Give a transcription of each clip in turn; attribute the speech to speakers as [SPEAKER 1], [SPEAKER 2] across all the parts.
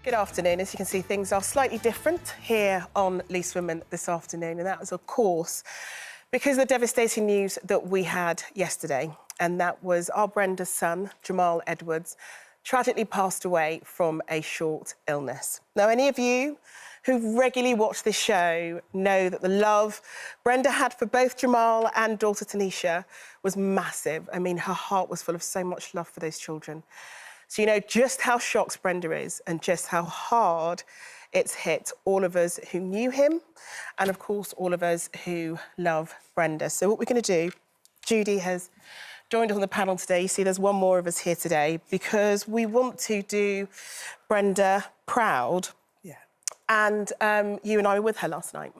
[SPEAKER 1] Good afternoon. As you can see, things are slightly different here on Loose Women this afternoon, and that was, of course, because of the devastating news that we had yesterday, and that was our Brenda's son, Jamal Edwards, tragically passed away from a short illness. Now, any of you who regularly watch this show know that the love Brenda had for both Jamal and daughter Tanisha was massive. I mean, her heart was full of so much love for those children. So you know just how shocked Brenda is and just how hard it's hit all of us who knew him and, of course, all of us who love Brenda. So what we're going to do, Judi has joined us on the panel today. You see there's one more of us here today because we want to do Brenda proud.
[SPEAKER 2] Yeah.
[SPEAKER 1] And you and I were with her last night.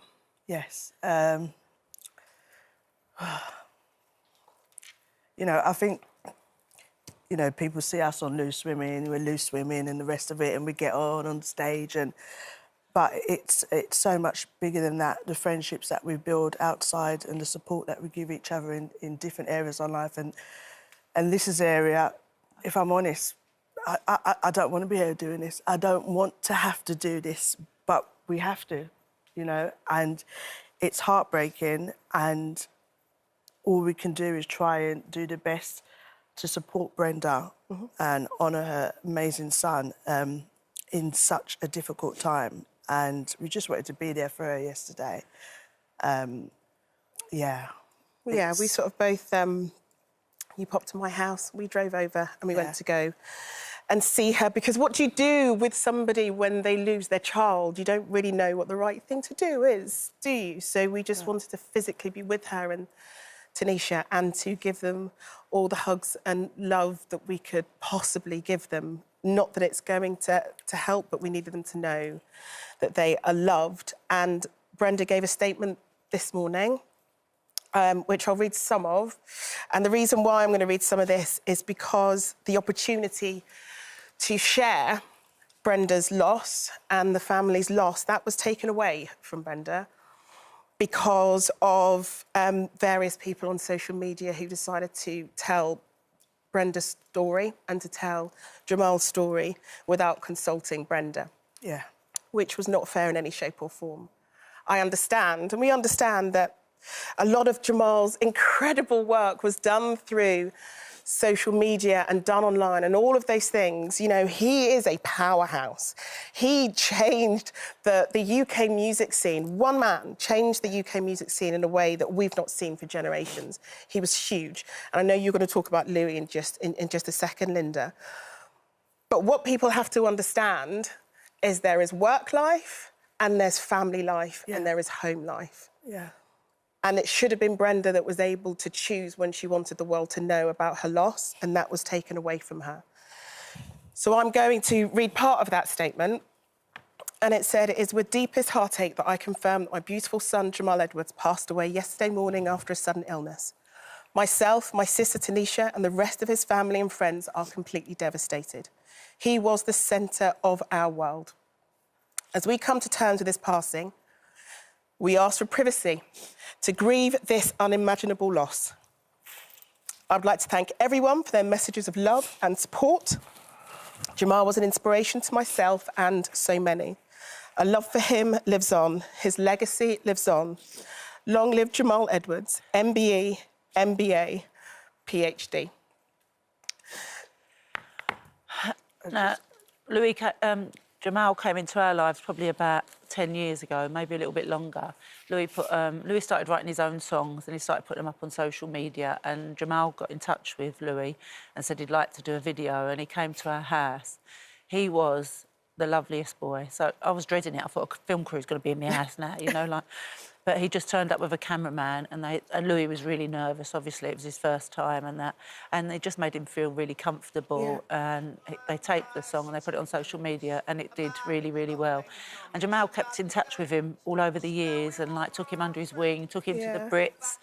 [SPEAKER 2] Yes. You know, I think, you know, people see us on Loose Women, we're Loose Women and the rest of it, and we get on stage, but it's so much bigger than that. The friendships that we build outside and the support that we give each other in different areas of life, and this is an area, if I'm honest, I don't want to be here doing this. I don't want to have to do this, but we have to, you know, and it's heartbreaking, and all we can do is try and do the best to support Brenda and honour her amazing son in such a difficult time. And we just wanted to be there for her yesterday. Yeah.
[SPEAKER 1] Yeah, we sort of both, you popped to my house, we drove over and we went to go and see her, because what do you do with somebody when they lose their child? You don't really know what the right thing to do is, do you? So we just wanted to physically be with her and Tanisha and to give them all the hugs and love that we could possibly give them. Not that it's going to help, but we needed them to know that they are loved. And Brenda gave a statement this morning, which I'll read some of. And the reason why I'm going to read some of this is because the opportunity to share Brenda's loss and the family's loss, that was taken away from Brenda because of various people on social media who decided to tell Brenda's story and to tell Jamal's story without consulting Brenda.
[SPEAKER 2] Yeah.
[SPEAKER 1] Which was not fair in any shape or form. I understand, and we understand that a lot of Jamal's incredible work was done through social media and done online and all of those things. You know, he is a powerhouse. He changed the UK music scene. One man changed the UK music scene in a way that we've not seen for generations. He was huge. And I know you're going to talk about Louis in just a second, Linda. But what people have to understand is there is work life and there's family life and there is home life.
[SPEAKER 2] Yeah.
[SPEAKER 1] And it should have been Brenda that was able to choose when she wanted the world to know about her loss, and that was taken away from her. So I'm going to read part of that statement. And it said, "It is with deepest heartache that I confirm that my beautiful son, Jamal Edwards, passed away yesterday morning after a sudden illness. Myself, my sister Tanisha, and the rest of his family and friends are completely devastated. He was the centre of our world. As we come to terms with this passing, we ask for privacy to grieve this unimaginable loss. I'd like to thank everyone for their messages of love and support. Jamal was an inspiration to myself and so many. Our love for him lives on. His legacy lives on. Long live Jamal Edwards, MBE, MBA, PhD."
[SPEAKER 3] Jamal came into our lives probably about 10 years ago, maybe a little bit longer. Louis started writing his own songs and he started putting them up on social media, and Jamal got in touch with Louis and said he'd like to do a video, and he came to our house. He was the loveliest boy. So I was dreading it. I thought a film crew's going to be in my house now, you know, like... But he just turned up with a cameraman, and Louis was really nervous. Obviously, it was his first time, and they just made him feel really comfortable. And they taped the song and they put it on social media, and it did really, really well. And Jamal kept in touch with him all over the years, and like took him under his wing, took him to the Brits,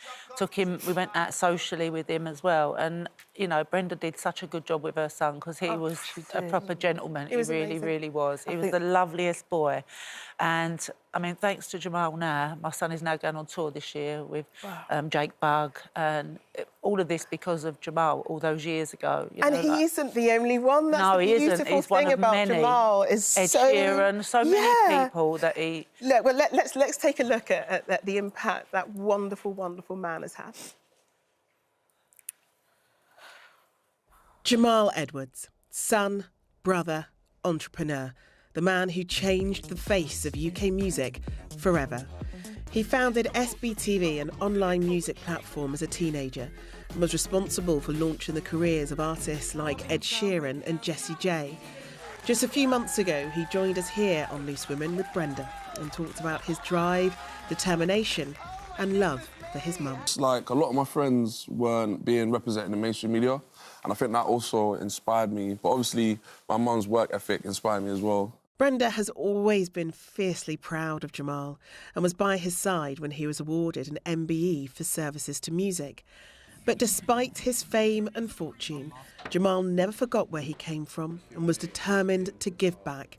[SPEAKER 3] we went out socially with him as well. And you know, Brenda did such a good job with her son because he was a proper gentleman. He really,
[SPEAKER 1] amazing.
[SPEAKER 3] really was. He was the loveliest boy. And, I mean, thanks to Jamal now, my son is now going on tour this year with Jake Bugg, and all of this because of Jamal all those years ago. You
[SPEAKER 1] And
[SPEAKER 3] know,
[SPEAKER 1] he
[SPEAKER 3] like,
[SPEAKER 1] isn't the only one. That's
[SPEAKER 3] no,
[SPEAKER 1] the
[SPEAKER 3] he isn't.
[SPEAKER 1] beautiful
[SPEAKER 3] He's one
[SPEAKER 1] thing
[SPEAKER 3] of
[SPEAKER 1] about
[SPEAKER 3] many.
[SPEAKER 1] Jamal is
[SPEAKER 3] Ed Sheeran, so many people that he...
[SPEAKER 1] Look, well, let's take a look at the impact that wonderful, wonderful man has had. Jamal Edwards, son, brother, entrepreneur, the man who changed the face of UK music forever. He founded SBTV, an online music platform, as a teenager and was responsible for launching the careers of artists like Ed Sheeran and Jessie J. Just a few months ago, he joined us here on Loose Women with Brenda and talked about his drive, determination and love for his mum.
[SPEAKER 4] It's like a lot of my friends weren't being represented in the mainstream media, and I think that also inspired me. But obviously, my mum's work ethic inspired me as well.
[SPEAKER 1] Brenda has always been fiercely proud of Jamal and was by his side when he was awarded an MBE for services to music. But despite his fame and fortune, Jamal never forgot where he came from and was determined to give back,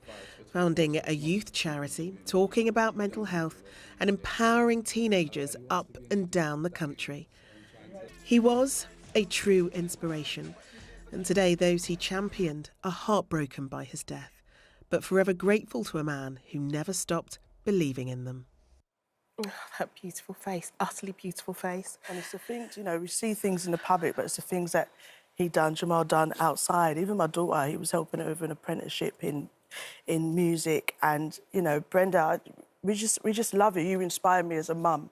[SPEAKER 1] founding a youth charity, talking about mental health and empowering teenagers up and down the country. He was a true inspiration, and today those he championed are heartbroken by his death, but forever grateful to a man who never stopped believing in them. Oh, that beautiful face, utterly beautiful face.
[SPEAKER 2] And it's the things, you know, we see things in the public, but it's the things that Jamal done outside. Even my daughter, he was helping her with an apprenticeship in music. And, you know, Brenda, we just love you. You inspire me as a mum.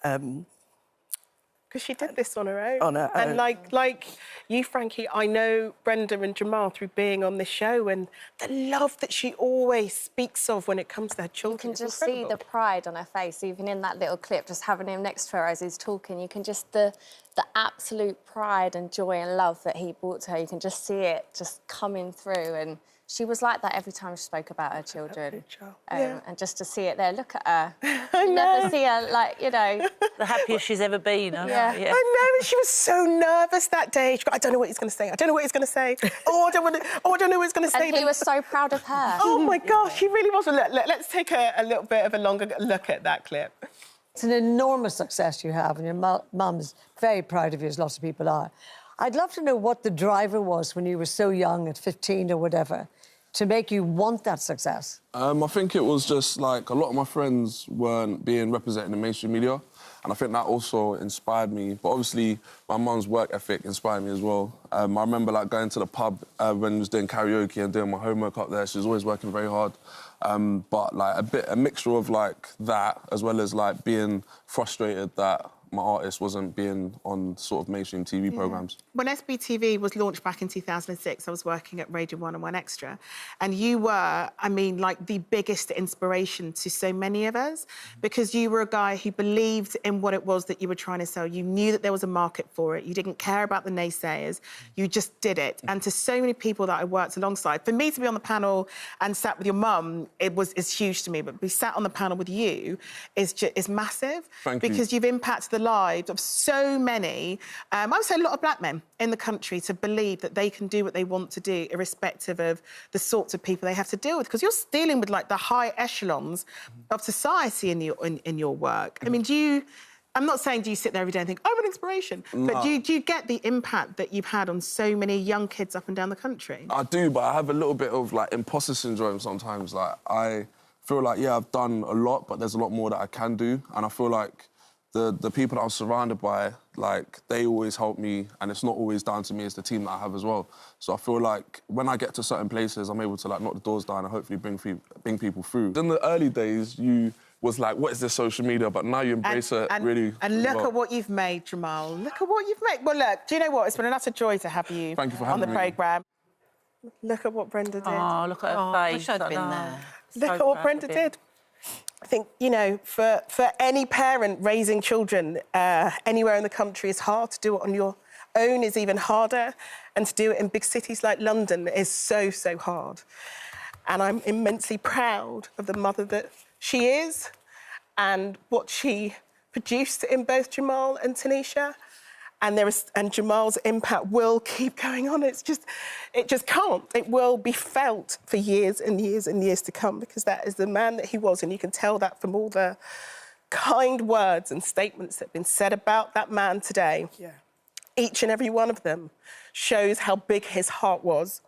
[SPEAKER 1] Because she did this on her own.
[SPEAKER 2] On her own.
[SPEAKER 1] And like you, Frankie, I know Brenda and Jamal through being on this show, and the love that she always speaks of when it comes to her children.
[SPEAKER 5] You can just see the pride on her face, even in that little clip, just having him next to her as he's talking. You can just, the absolute pride and joy and love that he brought to her, you can just see it just coming through. And she was like that every time she spoke about her children. And just to see it there, look at her.
[SPEAKER 1] I know.
[SPEAKER 5] Never see her, like, you know...
[SPEAKER 3] The happiest she's ever been.
[SPEAKER 5] Yeah.
[SPEAKER 1] I know, and she was so nervous that day. She got, I don't know what he's going to say. I don't know what he's going to say. I don't know what he's going to say.
[SPEAKER 5] And he was so proud of her.
[SPEAKER 1] Oh, my gosh, he really was. Let's take a little bit of a longer look at that clip.
[SPEAKER 6] It's an enormous success you have, and your mum's very proud of you, as lots of people are. I'd love to know what the driver was when you were so young, at 15 or whatever, to make you want that success.
[SPEAKER 4] I think it was just like a lot of my friends weren't being represented in the mainstream media, and I think that also inspired me. But obviously, my mum's work ethic inspired me as well. I remember like going to the pub when I was doing karaoke and doing my homework up there. She was always working very hard. But like a mixture of like that, as well as like being frustrated that my artist wasn't being on sort of mainstream TV programmes.
[SPEAKER 1] When SBTV was launched back in 2006, I was working at Radio 1 and 1 Extra, and you were, I mean, like the biggest inspiration to so many of us, because you were a guy who believed in what it was that you were trying to sell. You knew that there was a market for it. You didn't care about the naysayers. You just did it. And to so many people that I worked alongside, for me to be on the panel and sat with your mum, it's huge to me, but to be sat on the panel with you is massive.
[SPEAKER 4] Thank you.
[SPEAKER 1] Because you've impacted the lives of so many, I would say a lot of black men in the country, to believe that they can do what they want to do, irrespective of the sorts of people they have to deal with. Because you're dealing with like the high echelons of society in your work. I mean, I'm not saying do you sit there every day and think, I'm an inspiration, but do you get the impact that you've had on so many young kids up and down the country?
[SPEAKER 4] I do, but I have a little bit of like imposter syndrome sometimes. Like I feel like, yeah, I've done a lot, but there's a lot more that I can do, and I feel like the people that I'm surrounded by, like, they always help me, and it's not always down to me, it's the team that I have as well. So I feel like when I get to certain places, I'm able to, like, knock the doors down and hopefully bring people through. In the early days, you was like, what is this social media? But now you embrace it really
[SPEAKER 1] And look
[SPEAKER 4] well.
[SPEAKER 1] at what you've made, Jamal. Look at what you've made. Well, look, do you know what? It's been an utter joy to have you
[SPEAKER 4] Thank you for
[SPEAKER 1] on the
[SPEAKER 4] having me.
[SPEAKER 1] programme. Look at what Brenda did.
[SPEAKER 3] Oh, look at her face.
[SPEAKER 5] I wish I'd been there.
[SPEAKER 1] Look at what Brenda did. I think, you know, for any parent raising children anywhere in the country, it's hard. To do it on your own is even harder. And to do it in big cities like London is so, so hard. And I'm immensely proud of the mother that she is and what she produced in both Jamal and Tanisha. and Jamal's impact will keep going on. It just can't. It will be felt for years and years and years to come, because that is the man that he was, and you can tell that from all the kind words and statements that have been said about that man today.
[SPEAKER 2] Yeah.
[SPEAKER 1] Each and every one of them shows how big his heart was.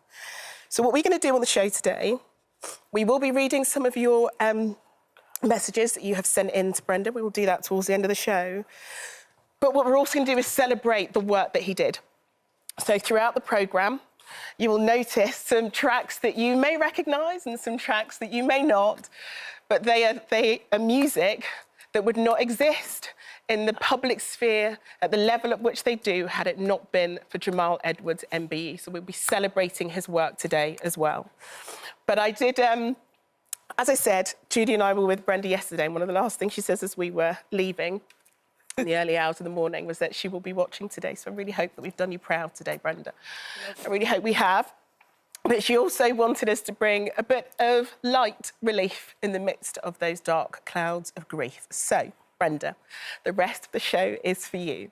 [SPEAKER 1] So what we're going to do on the show today, we will be reading some of your messages that you have sent in to Brenda. We will do that towards the end of the show. But what we're also going to do is celebrate the work that he did. So throughout the programme, you will notice some tracks that you may recognise and some tracks that you may not, but they are music that would not exist in the public sphere at the level at which they do had it not been for Jamal Edwards MBE. So we'll be celebrating his work today as well. But I did, as I said, Judi and I were with Brenda yesterday, and one of the last things she says as we were leaving in the early hours of the morning was that she will be watching today. So I really hope that we've done you proud today, Brenda. I really hope we have. But she also wanted us to bring a bit of light relief in the midst of those dark clouds of grief. So, Brenda, the rest of the show is for you.